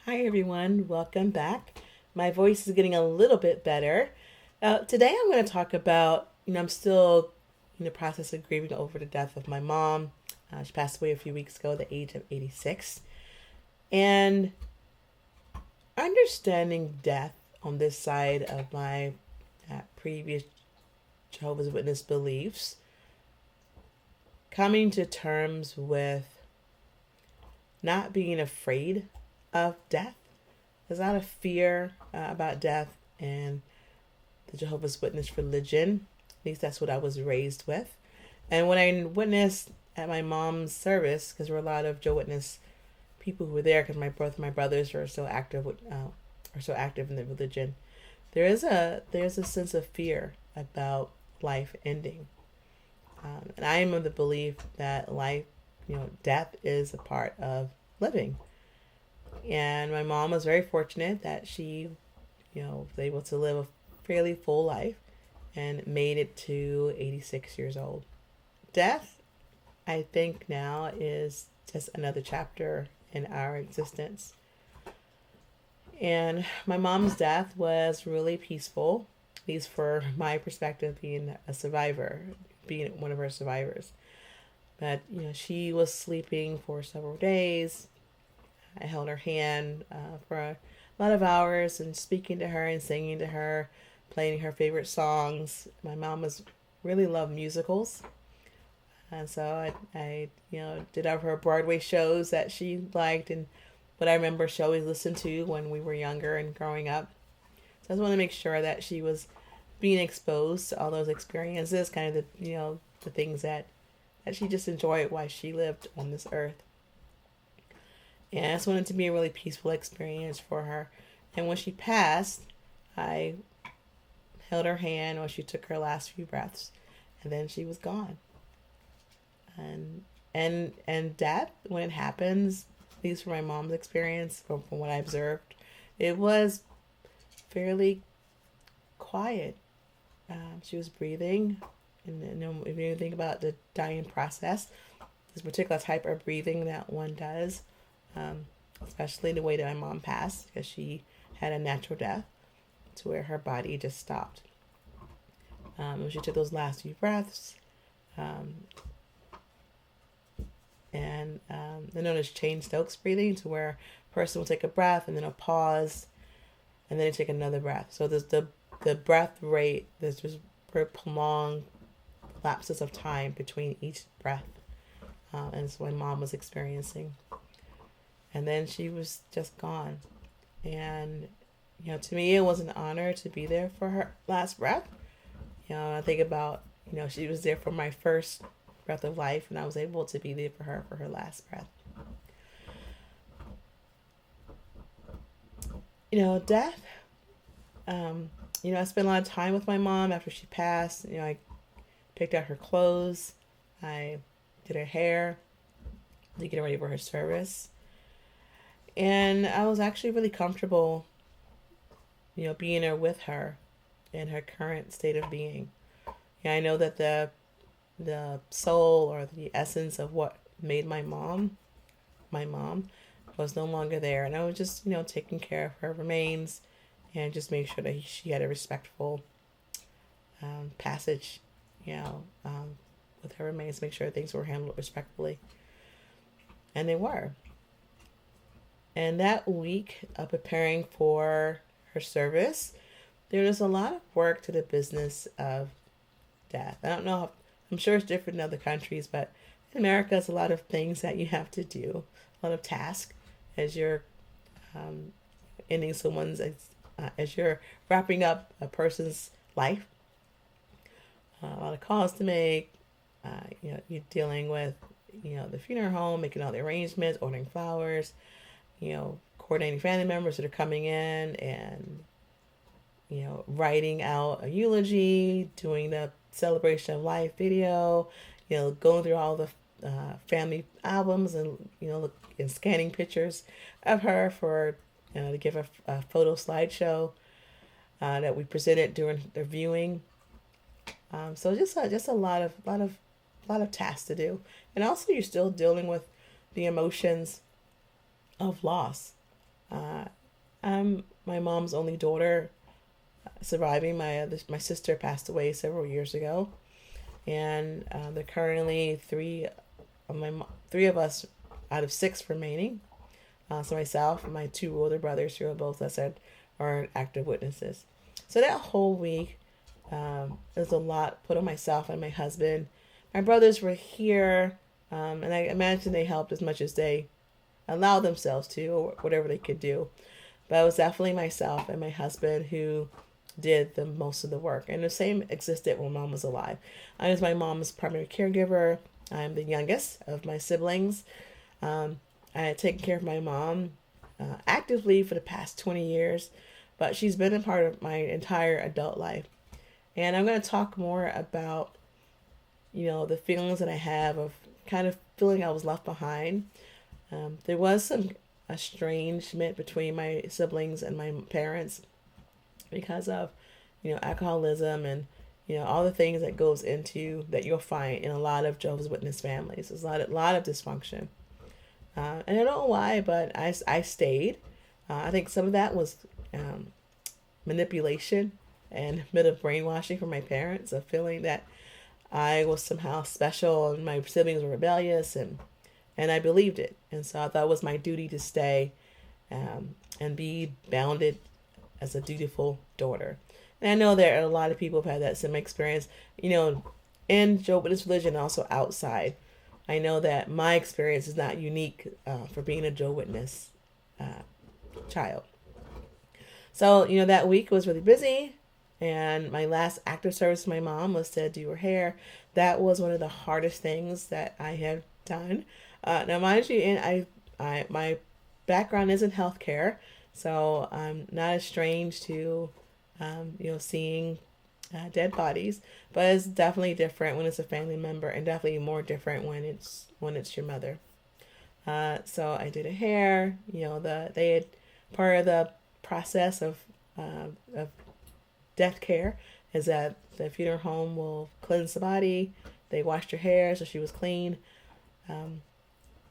Hi everyone, welcome back. My voice is getting a little bit better. Today I'm going to talk about, I'm still in the process of grieving over the death of my mom. She passed away a few weeks ago at the age of 86. And understanding death on this side of my previous Jehovah's Witness beliefs, coming to terms with not being afraid of death. There's not a fear about death in the Jehovah's Witness religion. At least that's what I was raised with. And when I witnessed at my mom's service, because there were a lot of Jehovah's Witness people who were there, because my brothers are so active in the religion. There's a sense of fear about life ending, and I am of the belief that death is a part of living. And my mom was very fortunate that she, was able to live a fairly full life and made it to 86 years old. Death, I think now, is just another chapter in our existence. And my mom's death was really peaceful, at least for my perspective, being a survivor, being one of her survivors. But, she was sleeping for several days. I held her hand for a lot of hours and speaking to her and singing to her, playing her favorite songs. My mom really loved musicals. And so I did have her Broadway shows that she liked and what I remember she always listened to when we were younger and growing up. So I just want to make sure that she was being exposed to all those experiences, kind of the things that she just enjoyed while she lived on this earth. And I just wanted it to be a really peaceful experience for her. And when she passed, I held her hand while she took her last few breaths, and then she was gone. And death, when it happens, at least from my mom's experience, from what I observed, it was fairly quiet. She was breathing, and if you think about the dying process, this particular type of breathing that one does. Especially the way that my mom passed, because she had a natural death to where her body just stopped. When she took those last few breaths, and they're known as Cheyne-Stokes breathing, to where a person will take a breath and then a pause, and then they take another breath. So there's the breath rate. There's just very prolonged lapses of time between each breath, and it's what my mom was experiencing. And then she was just gone. And, to me, it was an honor to be there for her last breath. I think about, she was there for my first breath of life, and I was able to be there for her last breath. Death. I spent a lot of time with my mom after she passed. I picked out her clothes. I did her hair to get her ready for her service. And I was actually really comfortable, being there with her in her current state of being. I know that the soul or the essence of what made my mom, was no longer there. And I was just, taking care of her remains and just make sure that she had a respectful passage, with her remains, make sure things were handled respectfully. And they were. And that week of preparing for her service, there was a lot of work to the business of death. I don't know, I'm sure it's different in other countries, but in America, there's a lot of things that you have to do, a lot of tasks as you're ending someone's, as you're wrapping up a person's life. A lot of calls to make, you're dealing with, the funeral home, making all the arrangements, ordering flowers, coordinating family members that are coming in and, writing out a eulogy, doing the celebration of life video, going through all the family albums and, and scanning pictures of her for, to give a photo slideshow that we presented during the viewing. So just a lot of tasks to do. And also you're still dealing with the emotions of loss. I'm my mom's only daughter surviving. My sister passed away several years ago, and there are currently three of us out of six remaining. So myself and my two older brothers, who are both, as I said, are active witnesses. So that whole week, there's a lot put on myself and my husband. My brothers were here, and I imagine they helped as much as they allowed themselves to, or whatever they could do. But it was definitely myself and my husband who did the most of the work. And the same existed when mom was alive. I was my mom's primary caregiver. I'm the youngest of my siblings. I had taken care of my mom actively for the past 20 years, but she's been a part of my entire adult life. And I'm going to talk more about, the feelings that I have of kind of feeling I was left behind. There was some estrangement between my siblings and my parents because of, alcoholism and, all the things that goes into that you'll find in a lot of Jehovah's Witness families. There's a lot of dysfunction. And I don't know why, but I stayed. I think some of that was manipulation and a bit of brainwashing from my parents, of feeling that I was somehow special and my siblings were rebellious, and I believed it. And so I thought it was my duty to stay and be bounded as a dutiful daughter. And I know there are a lot of people who've had that same experience, in Jehovah's Witness religion, also outside. I know that my experience is not unique for being a Jehovah's Witness child. So, that week was really busy. And my last active service to my mom was to do her hair. That was one of the hardest things that I have done. Now, mind you, and my background is in healthcare, so I'm not as strange to, seeing dead bodies, but it's definitely different when it's a family member, and definitely more different when it's your mother. So I did a hair. They had part of the process of death care is that the funeral home will cleanse the body. They washed her hair so she was clean.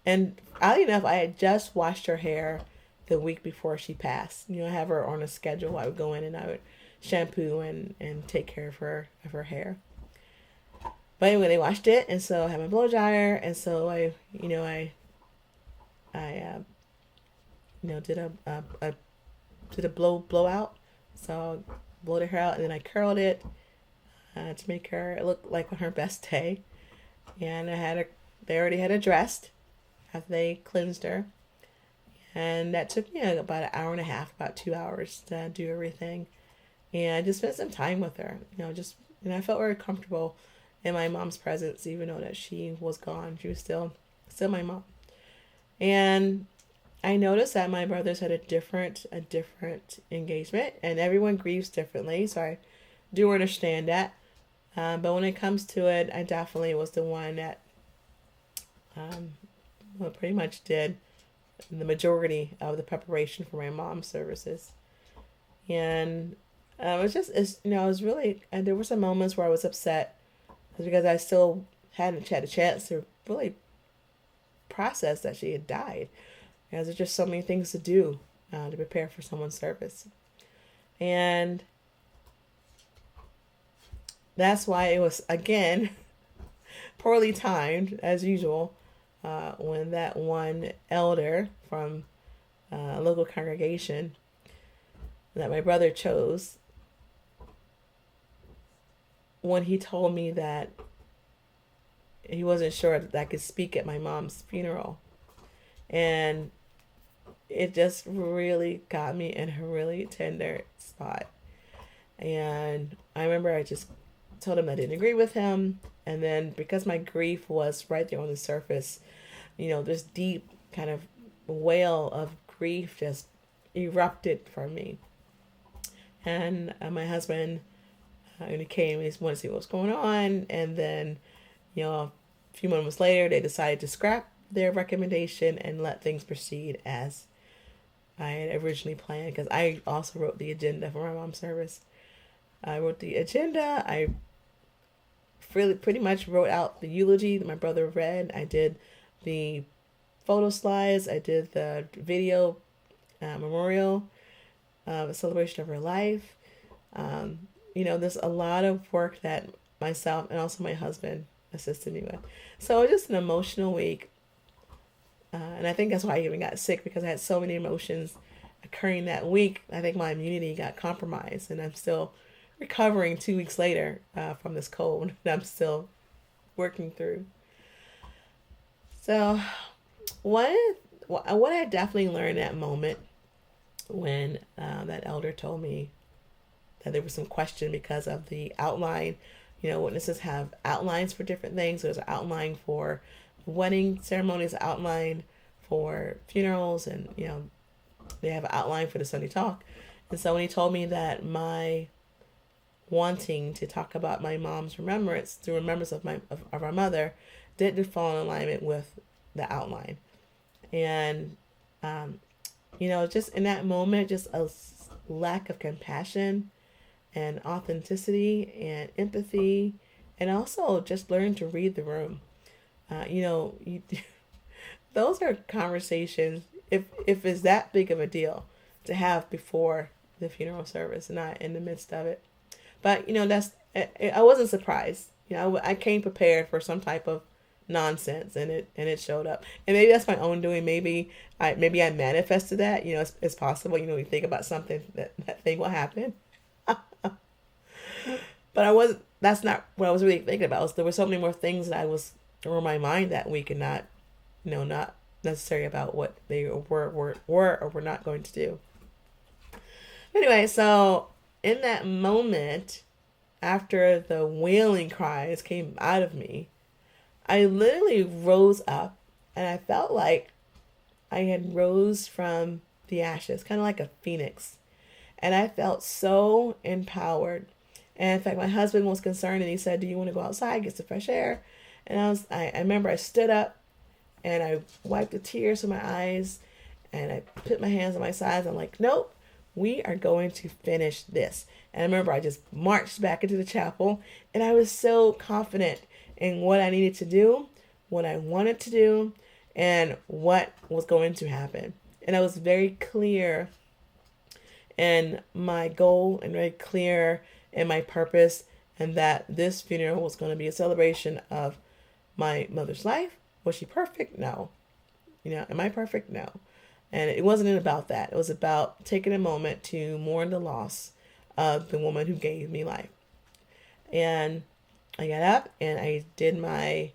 And oddly enough, I had just washed her hair the week before she passed. I have her on a schedule. I would go in and I would shampoo and take care of her hair. But anyway, they washed it, and so I had my blow dryer, and so I did a blowout. So I blowed her hair out, and then I curled it to make her look like on her best day. And they already had her dressed after they cleansed her. And that took me about an hour and a half, about 2 hours to do everything. And I just spent some time with her, I felt very comfortable in my mom's presence, even though that she was gone. She was still my mom. And I noticed that my brothers had a different engagement, and everyone grieves differently. So I do understand that. But when it comes to it, I definitely was the one that pretty much did the majority of the preparation for my mom's services. And it was really, and there were some moments where I was upset because I still hadn't had a chance to really process that she had died. Because there's just so many things to do to prepare for someone's service. And that's why it was, again, poorly timed, as usual, when that one elder from a local congregation that my brother chose, when he told me that he wasn't sure that I could speak at my mom's funeral. And it just really got me in a really tender spot. And I remember I just told him I didn't agree with him. And then because my grief was right there on the surface, this deep kind of wail of grief just erupted from me. And my husband, when he came, he wanted to see what was going on. And then, a few moments later, they decided to scrap their recommendation and let things proceed as I had originally planned. Because I also wrote the agenda for my mom's service. I wrote the agenda. I pretty much wrote out the eulogy that my brother read. I did the photo slides. I did the video memorial, a celebration of her life. There's a lot of work that myself and also my husband assisted me with. So it was just an emotional week. And I think that's why I even got sick, because I had so many emotions occurring that week. I think my immunity got compromised, and I'm still recovering 2 weeks later from this cold that I'm still working through. So what I definitely learned that moment when that elder told me that there was some question because of the outline. Witnesses have outlines for different things. There's an outline for wedding ceremonies, outline for funerals, and they have an outline for the Sunday talk. And so when he told me that my wanting to talk about my mom's remembrance through remembrance of our mother didn't fall in alignment with the outline, and just in that moment, just a lack of compassion and authenticity and empathy, and also just learning to read the room. Those are conversations, if it's that big of a deal, to have before the funeral service, not in the midst of it. But I wasn't surprised. I came prepared for some type of nonsense, and it showed up. And maybe that's my own doing. Maybe I manifested that. It's possible. You think about something, that thing will happen. But that's not what I was really thinking about. There were so many more things that were in my mind that week, and not necessarily about what they were or were not going to do. Anyway, so in that moment, after the wailing cries came out of me, I literally rose up, and I felt like I had rose from the ashes, kind of like a phoenix. And I felt so empowered. And in fact, my husband was concerned, and he said, "Do you want to go outside, get some fresh air?" And I remember I stood up, and I wiped the tears from my eyes, and I put my hands on my sides. I'm like, "Nope, we are going to finish this." And I remember I just marched back into the chapel, and I was so confident in what I needed to do, what I wanted to do, and what was going to happen. And I was very clear in my goal, and very clear in my purpose, and that this funeral was going to be a celebration of my mother's life. Was she perfect? No. Am I perfect? No. And it wasn't about that. It was about taking a moment to mourn the loss of the woman who gave me life. And I got up and I did my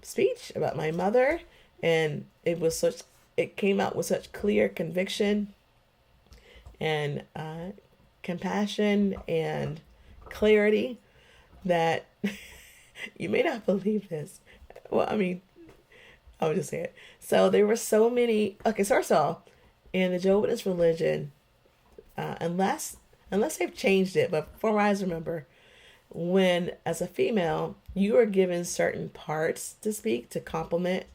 speech about my mother, and it came out with such clear conviction and compassion and clarity that you may not believe this. Well, I'll just say it. So there were so many. Okay, so first of all, in the Jehovah's Witness religion, unless they've changed it, but from what I remember, when as a female you are given certain parts to speak to complement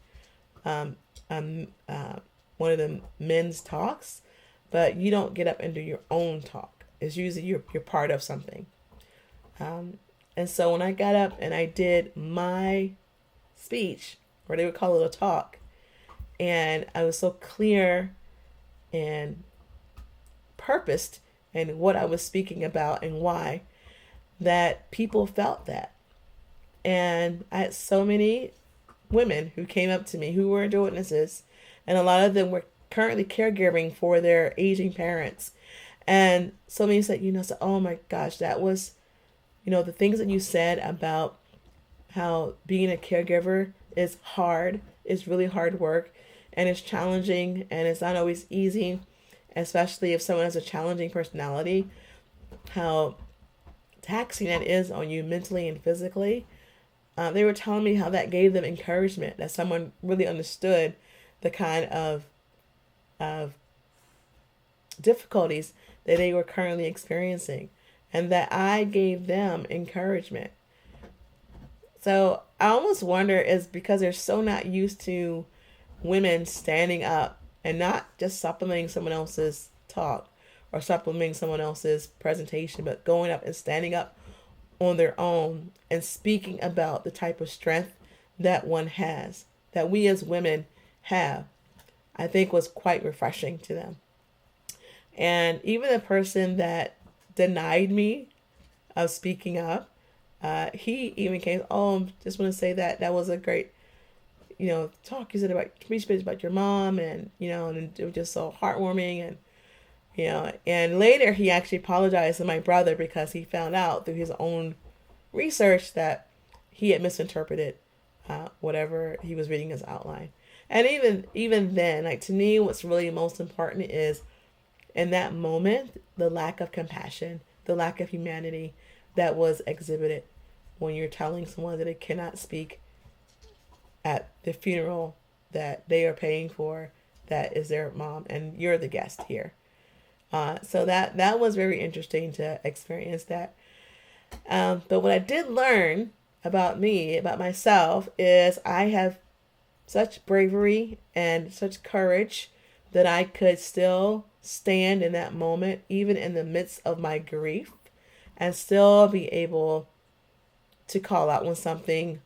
one of the men's talks, but you don't get up and do your own talk. It's usually you're part of something. And so when I got up and I did my speech, or they would call it a talk, and I was so clear and purposed in what I was speaking about and why, that people felt that. And I had so many women who came up to me who were Jehovah's Witnesses, and a lot of them were currently caregiving for their aging parents. And so many said, "Oh my gosh, that was, the things that you said about how being a caregiver is hard, is really hard work, and it's challenging, and it's not always easy, especially if someone has a challenging personality, how taxing that is on you mentally and physically." They were telling me how that gave them encouragement, that someone really understood the kind of difficulties that they were currently experiencing, and that I gave them encouragement. So I almost wonder, is because they're so not used to women standing up and not just supplementing someone else's talk or supplementing someone else's presentation, but going up and standing up on their own and speaking about the type of strength that one has, that we as women have. I think was quite refreshing to them. And even the person that denied me of speaking up, he even came, oh, just want to say that was a great, talk you said about your mom, and, and it was just so heartwarming. And later he actually apologized to my brother because he found out through his own research that he had misinterpreted whatever he was reading as outline. And even then, like, to me, what's really most important is in that moment, the lack of compassion, the lack of humanity that was exhibited when you're telling someone that they cannot speak at the funeral that they are paying for, that is their mom, and you're the guest here. So that was very interesting to experience that. But what I did learn about myself, is I have such bravery and such courage that I could still stand in that moment, even in the midst of my grief, and still be able to call out when something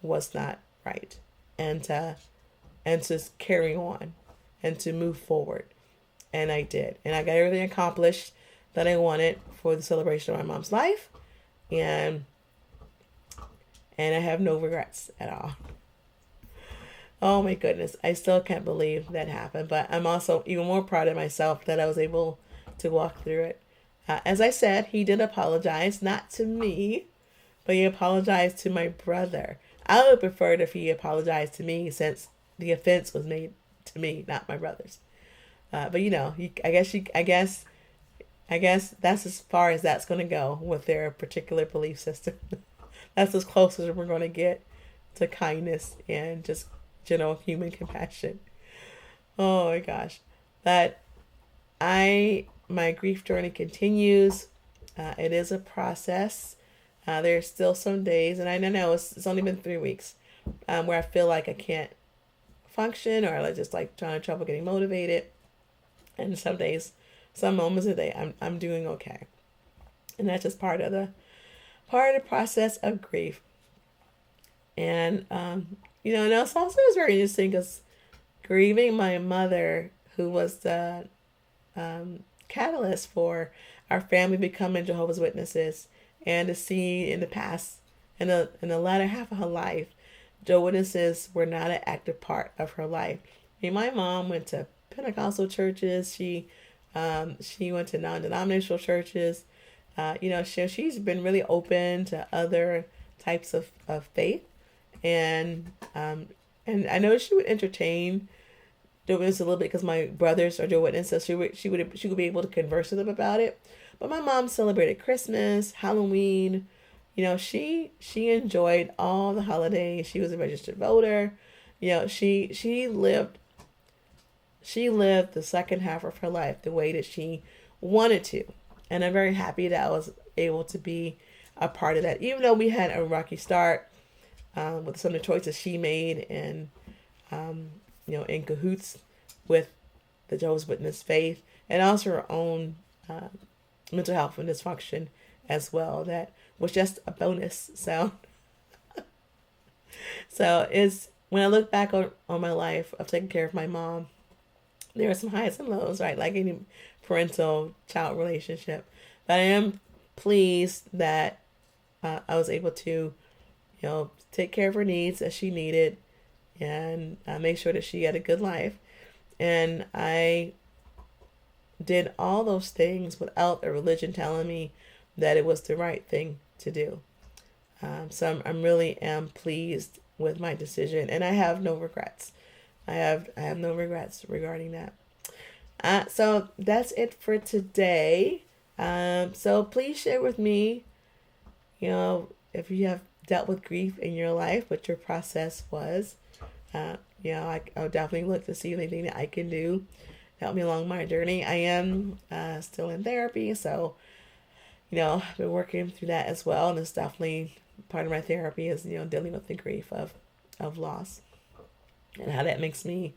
was not right, and to carry on and to move forward. And I did. And I got everything accomplished that I wanted for the celebration of my mom's life. And I have no regrets at all. Oh my goodness. I still can't believe that happened. But I'm also even more proud of myself that I was able to walk through it. As I said, he did apologize, not to me, but he apologized to my brother. I would prefer it if he apologized to me, since the offense was made to me, not my brothers. But I guess that's as far as that's going to go with their particular belief system. That's as close as we're going to get to kindness and just general human compassion. Oh my gosh. But my grief journey continues. It is a process. There's still some days, and I know it's only been 3 weeks, where I feel like I can't function, or I just like trying to trouble getting motivated. And some days, some moments of the day, I'm doing okay. And that's just part of the process of grief. And and it's also very interesting because grieving my mother, who was the catalyst for our family becoming Jehovah's Witnesses, and to see in the past, in the latter half of her life, Jehovah's Witnesses were not an active part of her life. My mom went to Pentecostal churches. She went to non-denominational churches. She's been really open to other types of faith, and I know she would entertain Jehovah's Witnesses a little bit because my brothers are Jehovah's Witnesses, so she would be able to converse with them about it. But my mom celebrated Christmas, Halloween. She enjoyed all the holidays. She was a registered voter. She lived the second half of her life the way that she wanted to. And I'm very happy that I was able to be a part of that. Even though we had a rocky start with some of the choices she made, and, in cahoots with the Jehovah's Witness faith, and also her own mental health and dysfunction as well. That was just a bonus. So when I look back on my life of taking care of my mom, there are some highs and lows, right? Like any parental-child relationship. But I am pleased that I was able to, take care of her needs as she needed, and make sure that she had a good life. And I did all those things without a religion telling me that it was the right thing to do. So I'm really pleased with my decision, and I have no regrets. I have no regrets regarding that. So that's it for today. So please share with me, if you have dealt with grief in your life, what your process was. I'll definitely look to see anything that I can do to help me along my journey. I am still in therapy, so I've been working through that as well, and it's definitely part of my therapy is dealing with the grief of loss, and how that makes me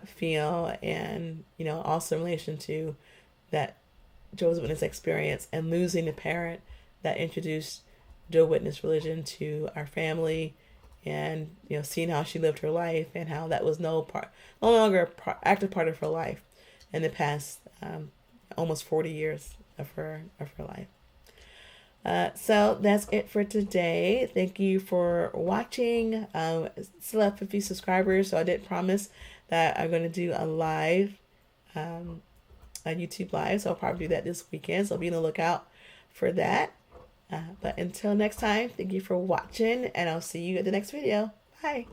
feel, and also in relation to that Jehovah's Witness experience and losing the parent that introduced Jehovah's Witness religion to our family, and seeing how she lived her life and how that was no longer active part of her life in the past almost 40 years of her life. So that's it for today. Thank you for watching. Still have 50 subscribers, so I did promise that I'm going to do a live, a YouTube live. So I'll probably do that this weekend. So be on the lookout for that. But until next time, thank you for watching, and I'll see you at the next video. Bye.